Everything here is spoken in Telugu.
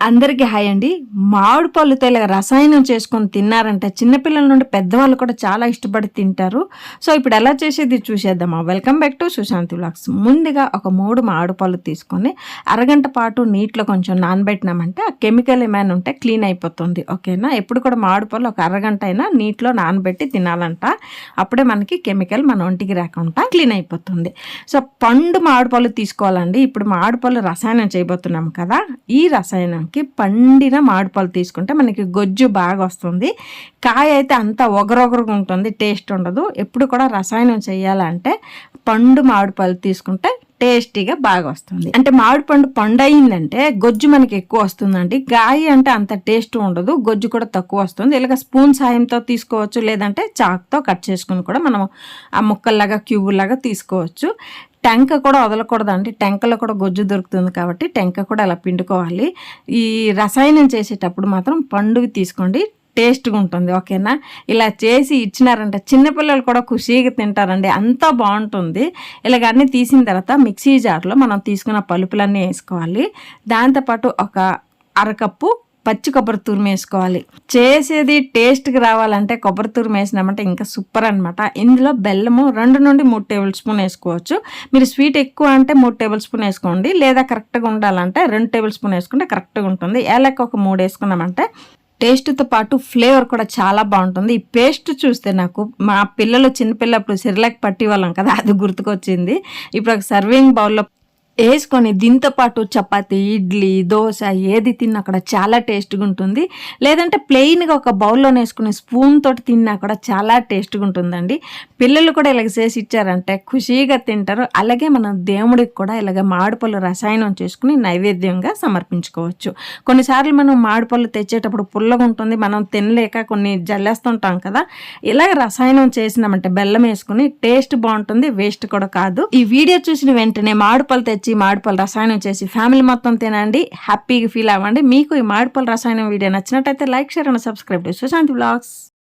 అందరికీ హాయ్ అండి. మామిడి పళ్ళుతో ఇలా రసాయనం చేసుకొని తిన్నారంటే చిన్నపిల్లల నుండి పెద్దవాళ్ళు కూడా చాలా ఇష్టపడి తింటారు. సో ఇప్పుడు ఎలా చేసేది చూసేద్దామా. Welcome back to Sushanti vlogs. ముందుగా ఒక 3 మామిడి పళ్ళు తీసుకొని అరగంట పాటు నీటిలో కొంచెం నానబెట్టినామంటే ఆ కెమికల్ ఏమైనా ఉంటే క్లీన్ అయిపోతుంది. ఓకేనా. ఎప్పుడు కూడా మామిడి పళ్ళు ఒక అరగంట అయినా నీటిలో నానబెట్టి తినాలంట. అప్పుడే మనకి కెమికల్ మన ఒంటికి రాకుండా క్లీన్ అయిపోతుంది. సో పండు మామిడి పళ్ళు తీసుకోవాలండి. ఇప్పుడు మామిడి పళ్ళు రసాయనం చేయబోతున్నాం కదా. ఈ రసాయనం పండిన మామిడిపళ్ళు తీసుకుంటే మనకి గొజ్జు బాగా వస్తుంది. కాయ అయితే అంత ఒగరొగరుగా ఉంటుంది, టేస్ట్ ఉండదు. ఎప్పుడు కూడా రసాయనం చేయాలంటే పండు మామిడిపళ్ళు తీసుకుంటే టేస్టీగా బాగా వస్తుంది. అంటే మామిడి పండు అయిందంటే గొజ్జు మనకి ఎక్కువ వస్తుందండి. కాయ అంటే అంత టేస్ట్ ఉండదు, గొజ్జు కూడా తక్కువ వస్తుంది. ఇలాగ స్పూన్ సాయంతో తీసుకోవచ్చు, లేదంటే చాక్తో కట్ చేసుకుని కూడా మనం ఆ ముక్కల్లాగా క్యూబుల్లాగా తీసుకోవచ్చు. టెంక కూడా వదలకూడదండి. టెంకలో కూడా గొజ్జు దొరుకుతుంది కాబట్టి టెంక కూడా అలా పిండుకోవాలి. ఈ రసాయనం చేసేటప్పుడు మాత్రం పండువి తీసుకోండి, టేస్ట్గా ఉంటుంది. ఓకేనా. ఇలా చేసి ఇచ్చినారంటే చిన్నపిల్లలు కూడా ఖుషీగా తింటారండి, అంతా బాగుంటుంది. ఇలాగ అన్నీ తీసిన తర్వాత మిక్సీ జార్లో మనం తీసుకున్న పలుపులన్నీ వేసుకోవాలి. దాంతోపాటు ఒక అరకప్పు పచ్చి కొబ్బరి తురుము వేసుకోవాలి. చేసేది టేస్ట్కి రావాలంటే కొబ్బరి తురుము వేసినామంటే ఇంకా సూపర్ అనమాట. ఇందులో బెల్లము 2 నుండి 3 టేబుల్ స్పూన్ వేసుకోవచ్చు. మీరు స్వీట్ ఎక్కువ అంటే 3 టేబుల్ స్పూన్ వేసుకోండి, లేదా కరెక్ట్గా ఉండాలంటే 2 టేబుల్ స్పూన్ వేసుకుంటే కరెక్ట్గా ఉంటుంది. ఏలక్క ఒక 3 వేసుకున్నామంటే టేస్ట్తో పాటు ఫ్లేవర్ కూడా చాలా బాగుంటుంది. ఈ పేస్ట్ చూస్తే నాకు మా పిల్లలు చిన్నపిల్లప్పుడు సిరిలాక్ పట్టి వాళ్ళం కదా, అది గుర్తుకొచ్చింది. ఇప్పుడు ఒక సర్వింగ్ బౌల్లో వేసుకొని దీంతో పాటు చపాతీ, ఇడ్లీ, దోశ ఏది తిన్నా కూడా చాలా టేస్ట్గా ఉంటుంది. లేదంటే ప్లెయిన్గా ఒక బౌల్లో వేసుకుని స్పూన్ తోటి తిన్నా కూడా చాలా టేస్ట్గా ఉంటుందండి. పిల్లలు కూడా ఇలాగ చేసి ఇచ్చారంటే ఖుషీగా తింటారు. అలాగే మనం దేవుడికి కూడా ఇలాగ మామిడిపళ్ళు రసాయనం చేసుకుని నైవేద్యంగా సమర్పించుకోవచ్చు. కొన్నిసార్లు మనం మామిడిపళ్ళు తెచ్చేటప్పుడు పుల్లగా ఉంటుంది, మనం తినలేక కొన్ని జల్లేస్తుంటాం కదా. ఇలాగ రసాయనం చేసినామంటే బెల్లం వేసుకుని టేస్ట్ బాగుంటుంది, వేస్ట్ కూడా కాదు. ఈ వీడియో చూసిన వెంటనే మామిడిపళ్ళు తెచ్చి మామిడిపళ్ళు రసాయనం చేసి ఫ్యామిలీ మొత్తం తినండి, హ్యాపీగా ఫీల్ అవ్వండి. మీకు ఈ మామిడిపళ్ళు రసాయనం వీడియో నచ్చినట్టయితే like, share and subscribe to Sushanti vlogs.